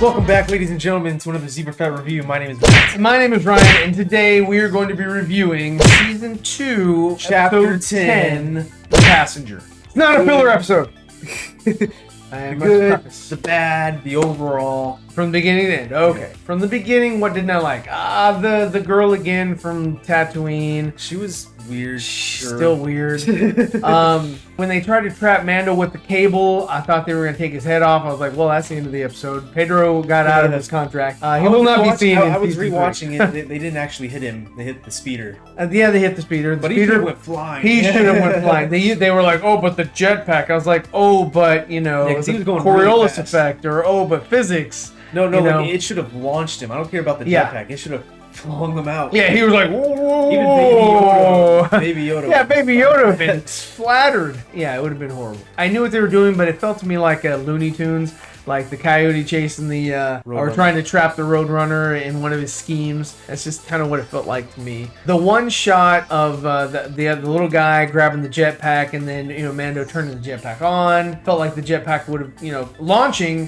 Welcome back, ladies and gentlemen, to another ZEEVERFETT review. My name is Matt. My name is Ryan, and today we are going to be reviewing Season 2, Chapter Episode 10, The Passenger. It's not a filler episode. The good, the bad, the overall. From the beginning to end. Okay. Yeah. From the beginning, what didn't I like? The girl again from Tatooine. She was weird. Still weird. When they tried to trap Mando with the cable, I thought they were going to take his head off. I was like, well, that's the end of the episode. Pedro got out of his contract. He will not be seen in I was Season 3. rewatching it. They didn't actually hit him. They hit the speeder. Yeah, they hit the speeder. But he should have went flying. He should have went flying. They were like, oh, but the jetpack. I was like, oh, but, you know, Yeah, 'cause he was going Coriolis really fast. effect, or oh, but physics. No, you know? like, it should have launched him. I don't care about the Yeah. jetpack. It should have flung them out. Yeah, he was like, whoa. Even Baby Yoda. Baby Yoda. Yeah, Baby Yoda would have been flattered. Yeah, it would have been horrible. I knew what they were doing, but it felt to me like Looney Tunes, like the coyote chasing the, or trying to trap the Roadrunner in one of his schemes. That's just kind of what it felt like to me. The one shot of the little guy grabbing the jetpack and then, you know, Mando turning the jetpack on, felt like the jetpack would have, you know, launching,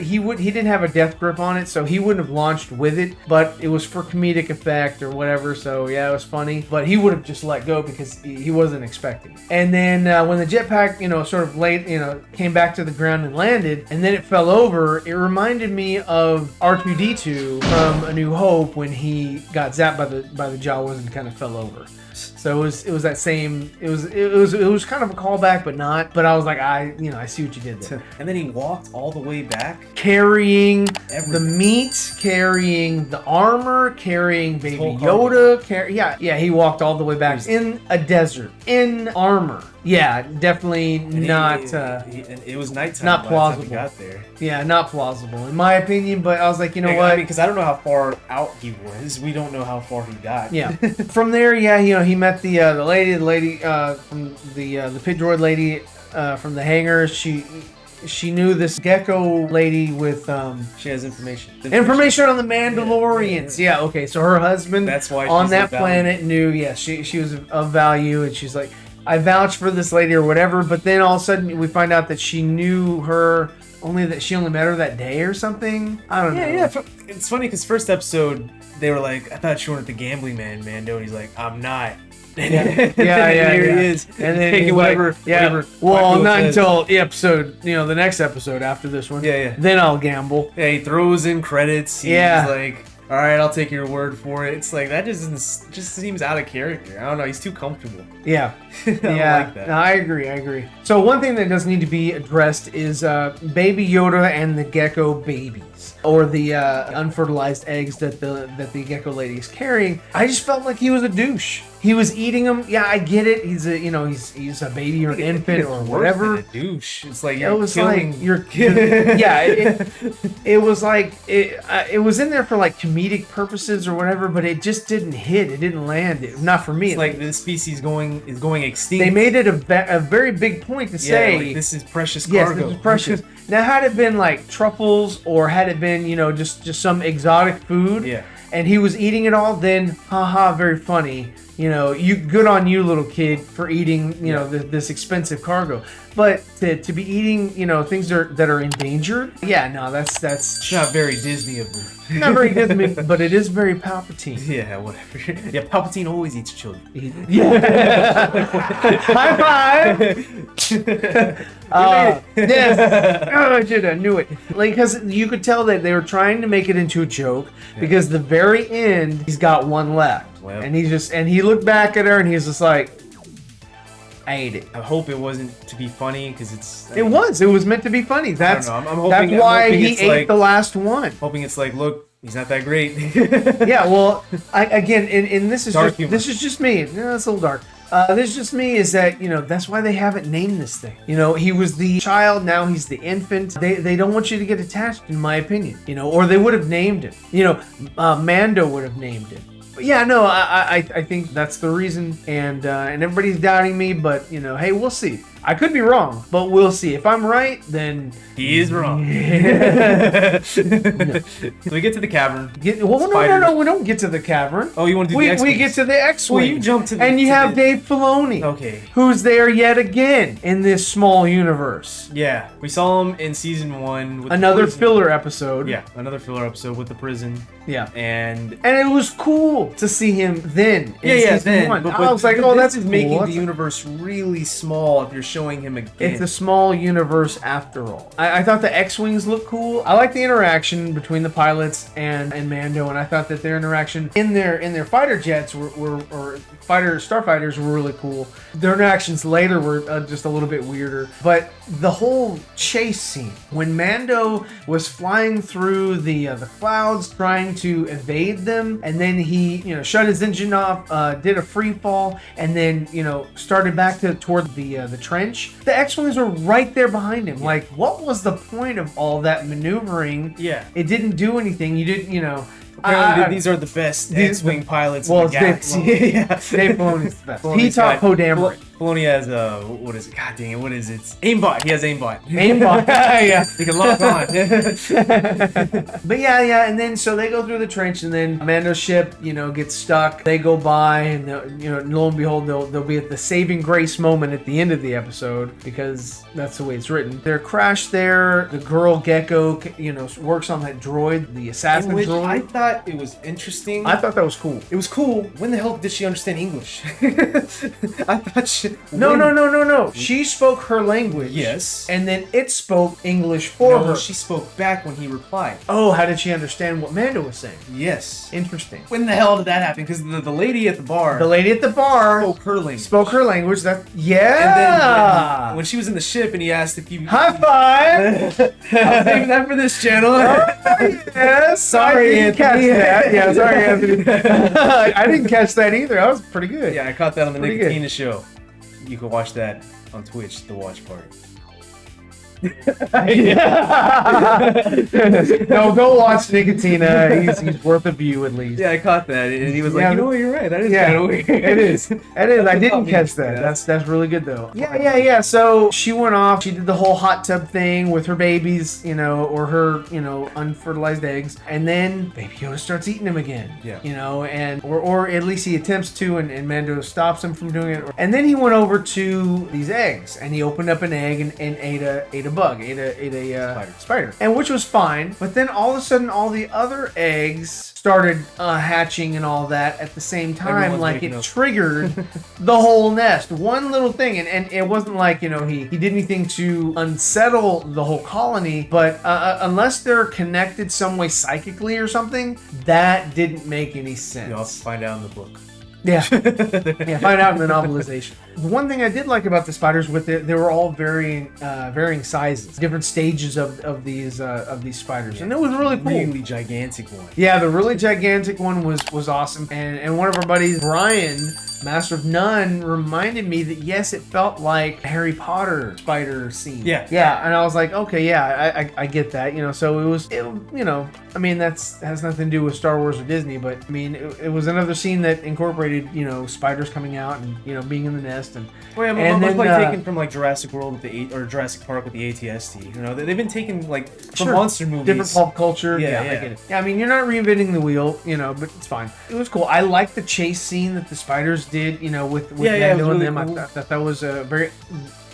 he didn't have a death grip on it, so he wouldn't have launched with it, but it was for comedic effect or whatever, so yeah, it was funny. But he would have just let go because he wasn't expecting. And then when the jetpack, you know, sort of came back to the ground and landed, and then it fell over, it reminded me of R2-D2 from A New Hope when he got zapped by the Jawas and kind of fell over. So it was that same. It was kind of a callback, but not. But I was like, I see what you did there. And then he walked all the way back, Carrying everything. the meat, carrying the armor, carrying Baby whole Yoda. Yeah, he walked all the way back in a desert, in armor. Yeah, definitely not. It was nighttime. Not by the time plausible. we got there. Yeah, not plausible in my opinion. But I was like, you know what? I mean, because I don't know how far out he was. We don't know how far he got. Yeah. From there, yeah, you know, he met the lady from the pit droid lady from the hangar. She knew this gecko lady with She has information. information on the Mandalorians. Yeah, okay. So her husband That's why on she's that of value. planet knew. Yeah, she was of value, and she's like, I vouch for this lady or whatever. But then all of a sudden we find out that she knew her. She only met her that day or something. I don't know. Yeah. It's funny because first episode they were like, I thought you weren't the gambling man, Mando. And he's like, I'm not. Yeah. Here he is. And then taking he's whatever. like, yeah. Whatever Well, Quackle not says. until the next episode after this one. Yeah. Then I'll gamble. Yeah, he throws in credits. He's Yeah. like, all right, I'll take your word for it. It's like that just seems out of character. I don't know. He's too comfortable. Yeah. I don't like that. No, I agree. So one thing that does need to be addressed is Baby Yoda and the gecko babies, or the unfertilized eggs that the gecko lady is carrying. I just felt like he was a douche. He was eating them. Yeah, I get it. He's a baby or an infant or whatever. A douche. It's like It you're was killing. like it was like it was in there for like comedic purposes or whatever, but it just didn't hit. It didn't land. Not for me. It's like this species is going extinct. They made it a very big point to say, like, this is precious yes, cargo. this is precious. Now, had it been like truffles, or had it been, you know, just some exotic food, Yeah. and he was eating it all, then haha, very funny. You know, good on you, little kid, for eating, you know, this expensive cargo. But to be eating, you know, things that are endangered, yeah, no, that's It's not very Disney of them. not very Disney, but it is very Palpatine. Yeah, whatever. Yeah, Palpatine always eats children. Yeah. High five. Yes. Oh, dude, I knew it. Like, because you could tell that they were trying to make it into a joke, because the very end, he's got one left. Well. And he looked back at her and he's just like, I ate it. I hope it wasn't to be funny because It was meant to be funny. That's I don't know. I'm hoping- that's I'm why hoping he it's ate like- the last one. hoping it's like, look, he's not that great. Yeah, well, again, and this is Dark humor. this is just me. No, it's a little dark. This is just me. Is that, you know, that's why they haven't named this thing. You know, he was the child, now he's the infant. They don't want you to get attached, in my opinion. You know, or they would have named him. You know, Mando would have named him. But yeah, no, I think that's the reason, and everybody's doubting me, but you know, hey, we'll see. I could be wrong, but we'll see. If I'm right, then He is wrong. So we get to the cavern. No, we don't get to the cavern. Oh, you want to do the X-Wings? We get to the X-Wing. Well, you jump to the... And you have Dave Filoni. Okay. Who's there yet again in this small universe. Yeah, we saw him in season 1 with another filler episode. Yeah, another filler episode with the prison. Yeah, and it was cool to see him then. In season 1. But I was like, oh, that's is cool. making the universe really small if you're showing him again. It's a small universe after all. I thought the X-Wings looked cool. I like the interaction between the pilots and Mando, and I thought that their interaction in their fighter jets or starfighters were really cool. Their interactions later were just a little bit weirder, but the whole chase scene when Mando was flying through the clouds trying to evade them, and then he shut his engine off, did a free fall, and then started back toward the trench. The X-Wings were right there behind him. Like, what was the point of all that maneuvering? Yeah, it didn't do anything. You didn't. Apparently, these are the best X-Wing pilots in the galaxy. Dave Filoni's the best. He taught Poe Dameron. Filoni has what is it? God dang it! What is it? Aimbot. He has aimbot. Aimbot. Yeah. He can lock on. But yeah, and then so they go through the trench, and then Mando's ship, gets stuck. They go by, and lo and behold, they'll be at the saving grace moment at the end of the episode, because that's the way it's written. They're crashed there. The girl Gecko, works on that droid, the assassin droid. I thought it was interesting. I thought that was cool. It was cool. When the hell did she understand English? I thought she... No. She spoke her language. Yes. And then it spoke English for her. She spoke back when he replied. Oh, how did she understand what Mando was saying? Yes. Interesting. When the hell did that happen? Because the lady at the bar... The lady at the bar... Spoke her language. Yeah! And then when she was in the ship and he asked if you... High five! I was saving that for this channel. Yes. Sorry, Anthony. Catch that. Yeah, sorry, Anthony. I didn't catch that either. That was pretty good. Yeah, I caught that on the Nicotina show. You can watch that on Twitch, the watch part. No, go watch Nicotina. He's worth a view at least. Yeah, I caught that, and he was like, you're right. That is kind of weird. It is. I didn't catch that. That's really good though. Yeah. So she went off. She did the whole hot tub thing with her babies, or her, unfertilized eggs, and then Baby Yoda starts eating them again. Yeah. And or at least he attempts to, and Mando stops him from doing it. And then he went over to these eggs, and he opened up an egg and ate a bug, ate a spider, and which was fine. But then all of a sudden, all the other eggs started hatching and all that at the same time. Like it triggered the whole nest. One little thing, and it wasn't like he did anything to unsettle the whole colony. But unless they're connected some way psychically or something, that didn't make any sense. You'll have to find out in the book. Yeah. Find out in the novelization. One thing I did like about the spiders they were all varying sizes, different stages of these spiders, and it was really cool. Really gigantic one. Yeah, the really gigantic one was awesome, and one of our buddies, Brian, Master of None, reminded me that yes, it felt like a Harry Potter spider scene. Yeah, and I was like, okay, yeah, I get that, So I mean, that has nothing to do with Star Wars or Disney, but I mean, it was another scene that incorporated, spiders coming out and being in the nest and. Well, yeah, and then, taken from like Jurassic World or Jurassic Park with the ATST. They've been taken like from monster movies, different pulp culture. Yeah, I get it. Yeah, I mean, you're not reinventing the wheel, but it's fine. It was cool. I liked the chase scene that the spiders did, with Mando and them. Cool. I thought that was very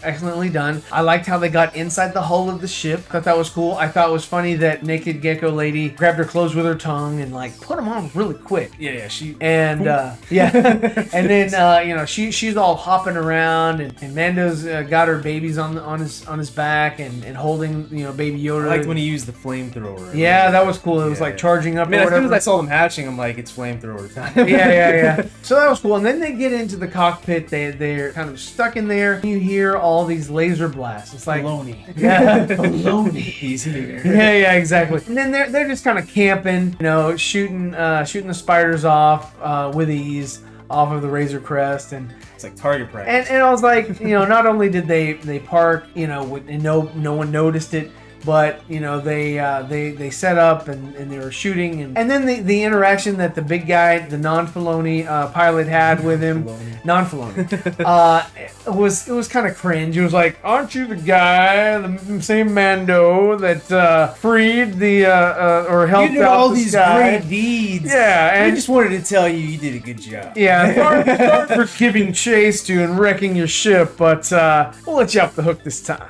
excellently done. I liked how they got inside the hull of the ship. Thought that was cool. I thought it was funny that naked gecko lady grabbed her clothes with her tongue and like put them on really quick. Yeah, she and and then she's all hopping around and Mando's got her babies on his back and holding Baby Yoda. I liked when he used the flamethrower. Yeah, that was cool. It was like charging up. I mean, or as whatever. soon as I saw them hatching, I'm like, it's flamethrower time. Yeah. So that was cool. And then they get into the cockpit. They're kind of stuck in there. You hear all these laser blasts. It's like baloney. Yeah, baloney. He's here. Yeah, exactly. And then they're just kind of camping, shooting the spiders off with ease off of the Razor Crest, and it's like target practice. And I was like, not only did they park, and no one noticed it. but you know they set up and they were shooting, and then the interaction that the big guy, the non-Filoni pilot had with him, it was kind of cringe. It was like, aren't you the guy, the same Mando that freed the or helped you did out all this these guy? great deeds. Yeah, I and just wanted to tell you did a good job. yeah, sorry for giving chase to and wrecking your ship, but we'll let you off the hook this time.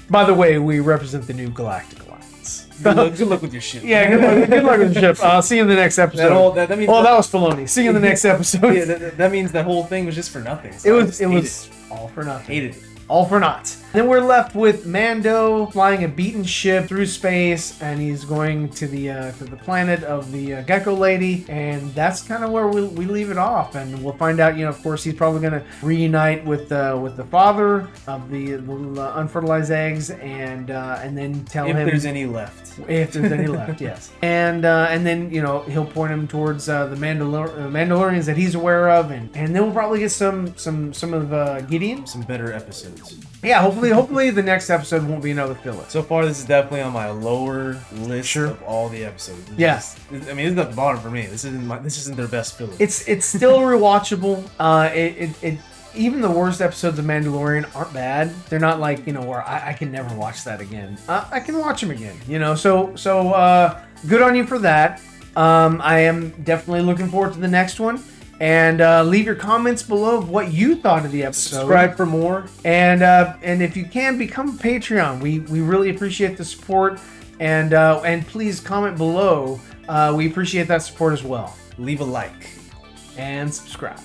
By the way, we represent the new Galactic Alliance. Good luck with your ship. Yeah, good luck with the ship. I'll see you in the next episode. That means that was Filoni. See you in the next episode. Yeah, that means that whole thing was just for nothing. So It was all for nothing. Hated it. All for naught. Then we're left with Mando flying a beaten ship through space, and he's going to the planet of the Gecko Lady, and that's kind of where we leave it off. And we'll find out. Of course, he's probably going to reunite with the father of the unfertilized eggs, and then tell him if there's any left. If there's any left, yes. And then he'll point him towards the Mandalorians that he's aware of, and then we'll probably get some of Gideon. Some better episodes. Yeah, hopefully the next episode won't be another filler. So far, this is definitely on my lower list of all the episodes. Yes, I mean, it's at the bottom for me. This isn't their best filler. It's still rewatchable. Even the worst episodes of Mandalorian aren't bad. They're not like where I can never watch that again. I can watch them again. So good on you for that. I am definitely looking forward to the next one. And leave your comments below of what you thought of the episode. Subscribe for more. And if you can, become a Patreon. We really appreciate the support. And please comment below. We appreciate that support as well. Leave a like. And subscribe.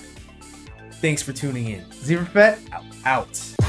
Thanks for tuning in. ZEEVERFETT out.